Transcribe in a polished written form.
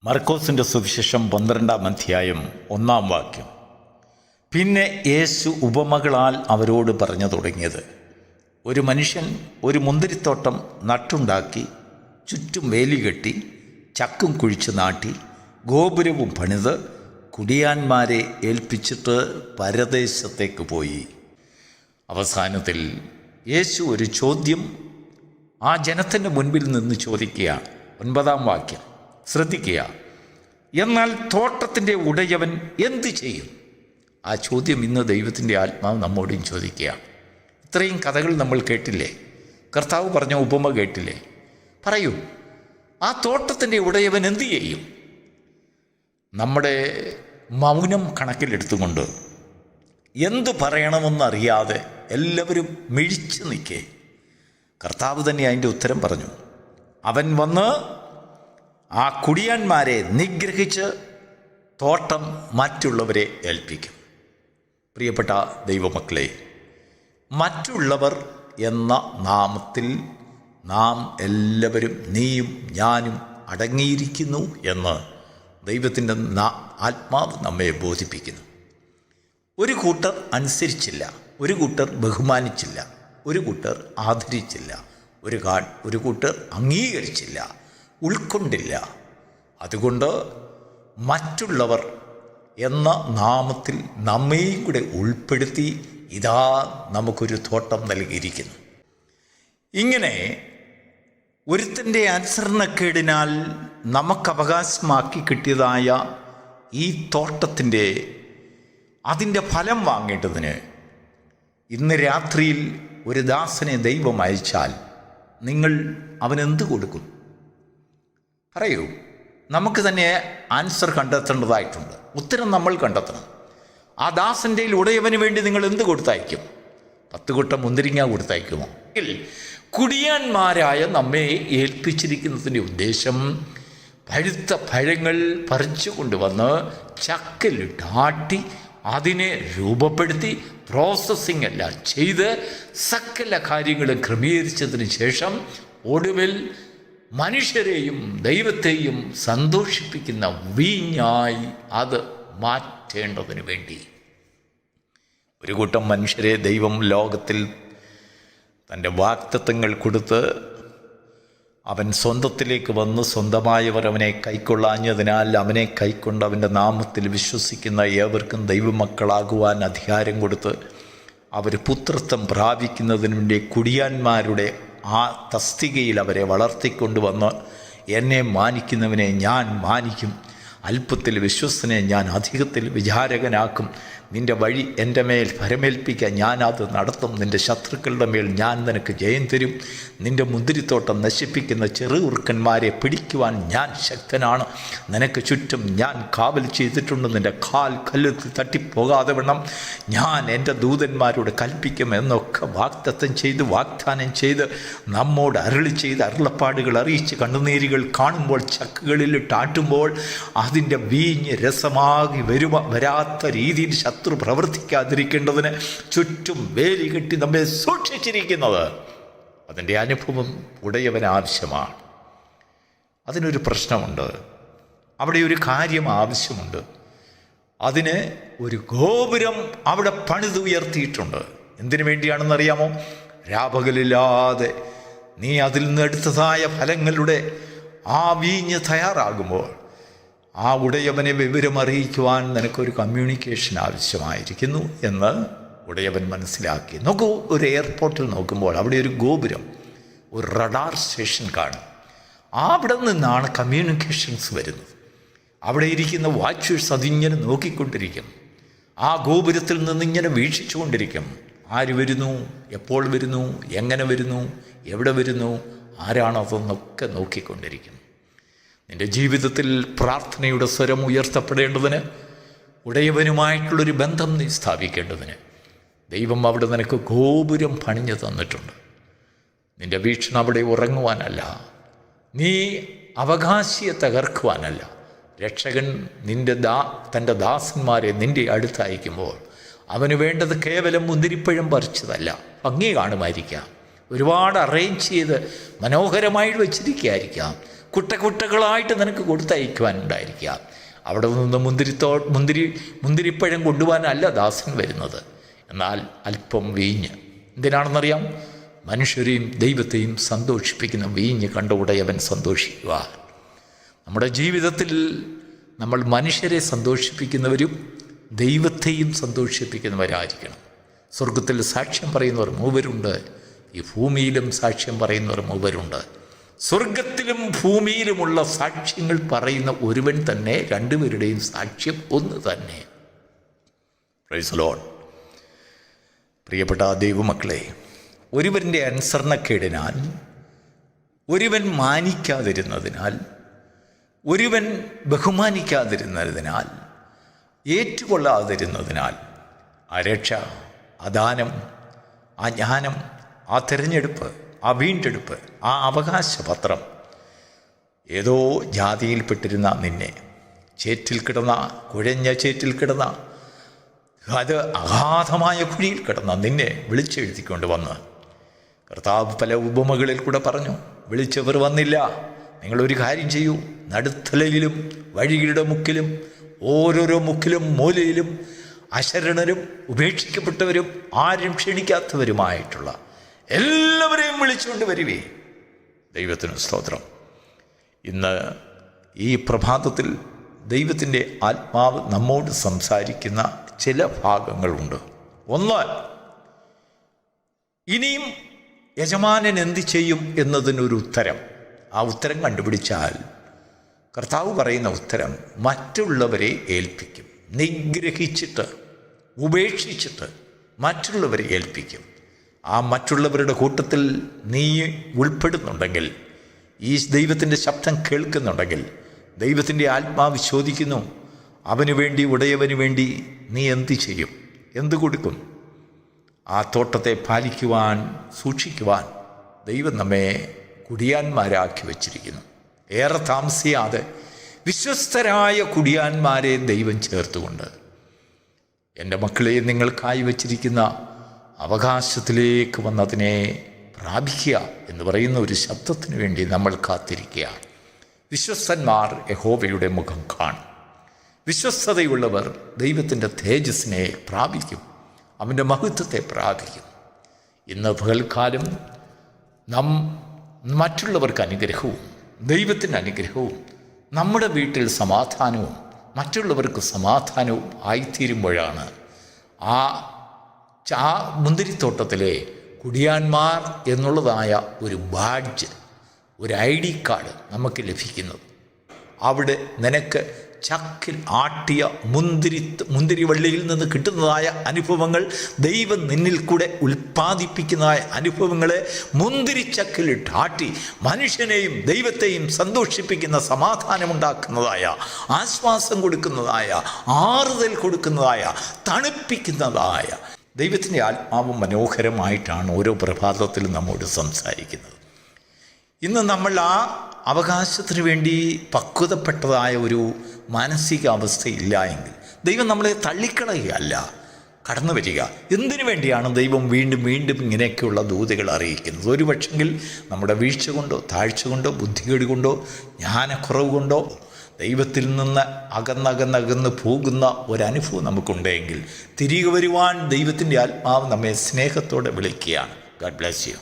മർക്കോസിൻ്റെ സുവിശേഷം 12-ാം അധ്യായം 1-ാം വാക്യം. പിന്നെ യേശു ഉപമകളാൽ അവരോട് പറഞ്ഞു തുടങ്ങിയത്, ഒരു മനുഷ്യൻ ഒരു മുന്തിരിത്തോട്ടം നട്ടുണ്ടാക്കി ചുറ്റും വേലി കെട്ടി ചക്കും കുഴിച്ച് നാട്ടി ഗോപുരവും പണിത് കുടിയാന്മാരെ ഏൽപ്പിച്ചിട്ട് പരദേശത്തേക്ക് പോയി. അവസാനത്തിൽ യേശു ഒരു ചോദ്യം ആ ജനത്തിൻ്റെ മുൻപിൽ നിന്ന് ചോദിക്കുകയാണ്. 9-ാം വാക്യം ശ്രദ്ധിക്കുക. എന്നാൽ തോട്ടത്തിൻ്റെ ഉടയവൻ എന്തു ചെയ്യും? ആ ചോദ്യം ഇന്ന് ദൈവത്തിൻ്റെ ആത്മാവ് നമ്മോടും ചോദിക്കുകയാണ്. ഇത്രയും കഥകൾ നമ്മൾ കേട്ടില്ലേ? കർത്താവ് പറഞ്ഞ ഉപമ കേട്ടില്ലേ? പറയൂ, ആ തോട്ടത്തിൻ്റെ ഉടയവൻ എന്തു ചെയ്യും? നമ്മുടെ മൗനം കണക്കിലെടുത്തുകൊണ്ട് എന്തു പറയണമെന്നറിയാതെ എല്ലാവരും മിഴിച്ചു നിൽക്കേ. കർത്താവ് തന്നെ അതിൻ്റെ ഉത്തരം പറഞ്ഞു. അവൻ വന്ന് ആ കുടിയാന്മാരെ നിഗ്രഹിച്ച് തോട്ടം മറ്റുള്ളവരെ ഏൽപ്പിക്കും. പ്രിയപ്പെട്ട ദൈവമക്കളെ, മറ്റുള്ളവർ എന്ന നാമത്തിൽ നാം എല്ലാവരും, നീയും ഞാനും അടങ്ങിയിരിക്കുന്നു എന്ന് ദൈവത്തിൻ്റെ ആത്മാവ് നമ്മെ ബോധിപ്പിക്കുന്നു. ഒരു കൂട്ടർ അനുസരിച്ചില്ല, ഒരു കൂട്ടർ ബഹുമാനിച്ചില്ല, ഒരു കൂട്ടർ ആദരിച്ചില്ല, ഒരു കൂട്ടർ അംഗീകരിച്ചില്ല, ഉൾക്കൊണ്ടില്ല. അതുകൊണ്ട് മറ്റുള്ളവർ എന്ന നാമത്തിൽ നമ്മെയും കൂടെ ഉൾപ്പെടുത്തി ഇതാ നമുക്കൊരു തോട്ടം നൽകിയിരിക്കുന്നു. ഇങ്ങനെ ഒരുത്തൻ്റെ അനുസരണക്കേടിനാൽ നമുക്ക് അവകാശമാക്കി കിട്ടിയതായ ഈ തോട്ടത്തിൻ്റെ അതിൻ്റെ ഫലം വാങ്ങേണ്ടതിന് ഇന്ന് രാത്രിയിൽ ഒരു ദാസനെ ദൈവം അയച്ചാൽ നിങ്ങൾ അവനെന്ത് കൊടുക്കും? പറയൂ. നമുക്ക് തന്നെ ആൻസർ കണ്ടെത്തേണ്ടതായിട്ടുണ്ട്. ഉത്തരം നമ്മൾ കണ്ടെത്തണം. ആ ദാസൻ്റെ ഉടയവന് വേണ്ടി നിങ്ങൾ എന്ത് കൊടുത്തയക്കും? 10 കൊട്ട മുന്തിരിങ്ങ കൊടുത്തയക്കുമോ? കുടിയാന്മാരായ നമ്മെ ഏൽപ്പിച്ചിരിക്കുന്നതിൻ്റെ ഉദ്ദേശം പഴുത്ത പഴങ്ങൾ പറിച്ചു കൊണ്ടുവന്ന് ചക്കലിട്ടാട്ടി അതിനെ രൂപപ്പെടുത്തി പ്രോസസ്സിംഗ് എല്ലാം ചെയ്ത് സകല കാര്യങ്ങളും ക്രമീകരിച്ചതിന് ശേഷം ഒടുവിൽ മനുഷ്യരെയും ദൈവത്തെയും സന്തോഷിപ്പിക്കുന്ന വീഞ്ഞായി അത് മാറ്റേണ്ടതിന് വേണ്ടി ഒരു കൂട്ടം മനുഷ്യരെ ദൈവം ലോകത്തിൽ തൻ്റെ വാഗ്ദത്തങ്ങൾ കൊടുത്ത് അവൻ സ്വന്തത്തിലേക്ക് വന്ന് സ്വന്തമായവർ അവനെ കൈക്കൊള്ളാഞ്ഞതിനാൽ അവനെ കൈക്കൊണ്ട് അവൻ്റെ നാമത്തിൽ വിശ്വസിക്കുന്ന ഏവർക്കും ദൈവമക്കളാകുവാൻ അധികാരം കൊടുത്ത് അവർ പുത്രത്വം പ്രാപിക്കുന്നതിന് വേണ്ടി കുടിയാന്മാരുടെ ആ തസ്തികയിൽ അവരെ വളർത്തിക്കൊണ്ടുവന്ന് എന്നെ മാനിക്കുന്നവനെ ഞാൻ മാനിക്കും, അല്പത്തിൽ വിശ്വസ്തനെ ഞാൻ അധികത്തിൽ വിചാരകനാക്കും, നിൻ്റെ വഴി എൻ്റെ മേൽ ഭരമേൽപ്പിക്കാൻ ഞാനത് നടത്തും, നിൻ്റെ ശത്രുക്കളുടെ മേൽ ഞാൻ നിനക്ക് ജയം തരും, നിൻ്റെ മുന്തിരിത്തോട്ടം നശിപ്പിക്കുന്ന ചെറുകുറുക്കന്മാരെ പിടിക്കുവാൻ ഞാൻ ശക്തനാണ്, നിനക്ക് ചുറ്റും ഞാൻ കാവൽ ചെയ്തിട്ടുണ്ട്, നിൻ്റെ കാൽ കല്ലുത്തിൽ തട്ടിപ്പോകാതെ വണ്ണം ഞാൻ എൻ്റെ ദൂതന്മാരോട് കൽപ്പിക്കും എന്നൊക്കെ വാഗ്ദാനം ചെയ്ത് നമ്മോട് അരുളി ചെയ്ത് അരുളപ്പാടുകൾ അറിയിച്ച് കണ്ണുനീരുകൾ കാണുമ്പോൾ ചക്കുകളിലിട്ടാട്ടുമ്പോൾ അതിൻ്റെ വീഞ്ഞ് രസമാകി വരാത്ത രീതിയിൽ ശത്രു പ്രവർത്തിക്കാതിരിക്കേണ്ടതിന് ചുറ്റും വേലി കെട്ടി നമ്മെ സൂക്ഷിച്ചിരിക്കുന്നത്. അതിൻ്റെ അനുഭവം ഉടയവന് ആവശ്യമാണ്. അതിനൊരു പ്രശ്നമുണ്ട്, അവിടെ ഒരു കാര്യം ആവശ്യമുണ്ട്. അതിന് ഒരു ഗോപുരം അവിടെ പണിതുയർത്തിയിട്ടുണ്ട്. എന്തിനു വേണ്ടിയാണെന്നറിയാമോ? രാപകലില്ലാതെ നീ അതിൽ നിന്ന് എടുത്തതായ ഫലങ്ങളുടെ ആ വീഞ്ഞ് തയ്യാറാകുമ്പോൾ ആ ഉടയവനെ വിവരമറിയിക്കുവാൻ നിനക്കൊരു കമ്മ്യൂണിക്കേഷൻ ആവശ്യമായിരിക്കുന്നു എന്ന് ഉടയവൻ മനസ്സിലാക്കി. നോക്കൂ, ഒരു എയർപോർട്ടിൽ നോക്കുമ്പോൾ അവിടെ ഒരു ഗോപുരം, ഒരു റഡാർ സ്റ്റേഷൻ കാണും. അവിടെ നിന്നാണ് കമ്മ്യൂണിക്കേഷൻസ് വരുന്നത്. അവിടെ ഇരിക്കുന്ന വാച്ചേഴ്സ് അതിങ്ങനെ നോക്കിക്കൊണ്ടിരിക്കും. ആ ഗോപുരത്തിൽ നിന്നിങ്ങനെ വീക്ഷിച്ചുകൊണ്ടിരിക്കും. ആര് വരുന്നു, എപ്പോൾ വരുന്നു, എങ്ങനെ വരുന്നു, എവിടെ വരുന്നു, ആരാണതെന്നൊക്കെ നോക്കിക്കൊണ്ടിരിക്കും. നിൻ്റെ ജീവിതത്തിൽ പ്രാർത്ഥനയുടെ സ്വരം ഉയർത്തപ്പെടേണ്ടതിന്, ഉടയവനുമായിട്ടുള്ളൊരു ബന്ധം നീ സ്ഥാപിക്കേണ്ടതിന് ദൈവം അവിടെ നിനക്ക് ഗോപുരം പണിഞ്ഞു തന്നിട്ടുണ്ട്. നിൻ്റെ വീക്ഷണം അവിടെ ഉറങ്ങുവാനല്ല, നീ അവകാശിയെ തകർക്കുവാനല്ല. രക്ഷകൻ തൻ്റെ ദാസന്മാരെ നിൻ്റെ അടുത്തയക്കുമ്പോൾ അവന് വേണ്ടത് കേവലം മുന്തിരിപ്പഴം പറിച്ചതല്ല. ഭംഗി കാണുമായിരിക്കാം, ഒരുപാട് അറേഞ്ച് ചെയ്ത് മനോഹരമായിട്ട് വെച്ചിരിക്കുകയായിരിക്കാം, കുട്ടകളായിട്ട് നിനക്ക് കൊടുത്തയക്കുവാനുണ്ടായിരിക്കുക. അവിടെ നിന്ന് മുന്തിരിപ്പഴം കൊണ്ടുപോകാനല്ല ദാസൻ വരുന്നത്, എന്നാൽ അല്പം വീഞ്ഞ്. എന്തിനാണെന്നറിയാം? മനുഷ്യരെയും ദൈവത്തെയും സന്തോഷിപ്പിക്കുന്ന വീഞ്ഞ് കണ്ട ഉടയവൻ സന്തോഷിക്കുക. നമ്മുടെ ജീവിതത്തിൽ നമ്മൾ മനുഷ്യരെ സന്തോഷിപ്പിക്കുന്നവരും ദൈവത്തെയും സന്തോഷിപ്പിക്കുന്നവരായിരിക്കണം. സ്വർഗത്തിൽ സാക്ഷ്യം പറയുന്നവർ മൂവരുണ്ട്, ഈ ഭൂമിയിലും സാക്ഷ്യം പറയുന്നവർ മൂവരുണ്ട്. സ്വർഗത്തിലും ഭൂമിയിലുമുള്ള സാക്ഷ്യങ്ങൾ പറയുന്ന ഒരുവൻ തന്നെ, രണ്ടുപേരുടെയും സാക്ഷ്യം ഒന്ന് തന്നെ. Praise the Lord. പ്രിയപ്പെട്ട ദൈവമക്കളെ, ഒരുവൻ്റെ അനുസരണക്കേടിനാൽ, ഒരുവൻ മാനിക്കാതിരുന്നതിനാൽ, ഒരുവൻ ബഹുമാനിക്കാതിരുന്നതിനാൽ, ഏറ്റുകൊള്ളാതിരുന്നതിനാൽ ആ രക്ഷ, ആ ദാനം, ആ ജ്ഞാനം, ആ തിരഞ്ഞെടുപ്പ്, ആ വീണ്ടെടുപ്പ്, ആ അവകാശപത്രം ഏതോ ജാതിയിൽപ്പെട്ടിരുന്ന നിന്നെ, ചേറ്റിൽ കിടന്ന, കുഴഞ്ഞ ചേറ്റിൽ കിടന്ന, അത് അഗാധമായ കുഴിയിൽ കിടന്ന നിന്നെ വിളിച്ചെഴുതിക്കൊണ്ട് വന്ന് കർത്താവ് പല ഉപമകളിൽ കൂടെ പറഞ്ഞു, വിളിച്ചവർ വന്നില്ല, നിങ്ങളൊരു കാര്യം ചെയ്യൂ, നടുത്തലയിലും വഴികളുടെ മുക്കിലും ഓരോരോ മുക്കിലും മൂലയിലും അശരണരും ഉപേക്ഷിക്കപ്പെട്ടവരും ആരും ക്ഷണിക്കാത്തവരുമായിട്ടുള്ള എല്ലാവരെയും വിളിച്ചുകൊണ്ട് വരുവേ. ദൈവത്തിന് സ്തോത്രം. ഇന്ന് ഈ പ്രഭാതത്തിൽ ദൈവത്തിൻ്റെ ആത്മാവ് നമ്മോട് സംസാരിക്കുന്ന ചില ഭാഗങ്ങളുണ്ട്. ഒന്ന്, ഇനിയും യജമാനൻ എന്ത് ചെയ്യും എന്നതിനൊരു ഉത്തരം. ആ ഉത്തരം കണ്ടുപിടിച്ചാൽ കർത്താവ് പറയുന്ന ഉത്തരം, മറ്റുള്ളവരെ ഏൽപ്പിക്കും. നിഗ്രഹിച്ചിട്ട്, ഉപേക്ഷിച്ചിട്ട് മറ്റുള്ളവരെ ഏൽപ്പിക്കും. ആ മറ്റുള്ളവരുടെ കൂട്ടത്തിൽ നീ ഉൾപ്പെടുന്നുണ്ടെങ്കിൽ, ഈ ദൈവത്തിൻ്റെ ശബ്ദം കേൾക്കുന്നുണ്ടെങ്കിൽ, ദൈവത്തിൻ്റെ ആത്മാവ് ചോദിക്കുന്നു, അവന് വേണ്ടി, ഉടയവന് വേണ്ടി നീ എന്ത് ചെയ്യും? എന്ത് കൊടുക്കും? ആ തോട്ടത്തെ പാലിക്കുവാൻ, സൂക്ഷിക്കുവാൻ ദൈവം നമ്മെ കുടിയാന്മാരാക്കി വച്ചിരിക്കുന്നു. ഏറെ താമസിയാതെ വിശ്വസ്തരായ കുടിയാന്മാരെ ദൈവം ചേർത്തുകൊണ്ട്, എൻ്റെ മക്കളെ, നിങ്ങൾക്കായി വച്ചിരിക്കുന്ന അവകാശത്തിലേക്ക് വന്നതിനെ പ്രാപിക്കുക എന്ന് പറയുന്ന ഒരു ശബ്ദത്തിന് വേണ്ടി നമ്മൾ കാത്തിരിക്കുക. വിശ്വസ്തന്മാർ യഹോവയുടെ മുഖം കാണും. വിശ്വസ്തതയുള്ളവർ ദൈവത്തിൻ്റെ തേജസ്സിനെ പ്രാപിക്കും, അവൻ്റെ മഹത്വത്തെ പ്രാപിക്കും. ഇന്ന് പകൽക്കാലം നാം മറ്റുള്ളവർക്ക് അനുഗ്രഹവും ദൈവത്തിൻ്റെ അനുഗ്രഹവും നമ്മുടെ വീട്ടിൽ സമാധാനവും മറ്റുള്ളവർക്ക് സമാധാനവും ആയിത്തീരുമ്പോഴാണ് ആ മുന്തിരിത്തോട്ടത്തിലെ കുടിയാന്മാർ എന്നുള്ളതായ ഒരു ബാഡ്ജ്, ഒരു ID കാർഡ് നമുക്ക് ലഭിക്കുന്നത്. അവിടെ നിനക്ക് ചക്കിൽ ആട്ടിയ മുന്തിരിവള്ളിയിൽ നിന്ന് കിട്ടുന്നതായ അനുഭവങ്ങൾ, ദൈവം നിന്നിൽ കൂടെ ഉൽപ്പാദിപ്പിക്കുന്നതായ അനുഭവങ്ങളെ മുന്തിരിച്ചക്കിലിട്ട് ആട്ടി മനുഷ്യനെയും ദൈവത്തെയും സന്തോഷിപ്പിക്കുന്ന, സമാധാനമുണ്ടാക്കുന്നതായ, ആശ്വാസം കൊടുക്കുന്നതായ, ആറുതൽ കൊടുക്കുന്നതായ, തണുപ്പിക്കുന്നതായ ദൈവത്തിൻ്റെ ആത്മാവ് മനോഹരമായിട്ടാണ് ഓരോ പ്രഭാതത്തിലും നമ്മോട് സംസാരിക്കുന്നത്. ഇന്ന് നമ്മൾ ആ അവകാശത്തിന് വേണ്ടി പക്വതപ്പെട്ടതായ ഒരു മാനസികാവസ്ഥയില്ല എങ്കിൽ ദൈവം നമ്മളെ തള്ളിക്കളയുകയല്ല, കടന്നു വരിക. എന്തിനു വേണ്ടിയാണ് ദൈവം വീണ്ടും വീണ്ടും ഇങ്ങനെയൊക്കെയുള്ള ദൂതുകൾ അറിയിക്കുന്നത്? ഒരു പക്ഷെങ്കിൽ നമ്മുടെ വീഴ്ച കൊണ്ടോ, താഴ്ച കൊണ്ടോ, ബുദ്ധികേട് കൊണ്ടോ, ജ്ഞാനക്കുറവ് കൊണ്ടോ ദൈവത്തിൽ നിന്ന് അകന്നകന്നകന്ന് പോകുന്ന ഒരനുഭവം നമുക്കുണ്ടെങ്കിൽ തിരികെ വരുവാൻ ദൈവത്തിൻ്റെ ആത്മാവ് നമ്മെ സ്നേഹത്തോടെ വിളിക്കുകയാണ്. God bless you.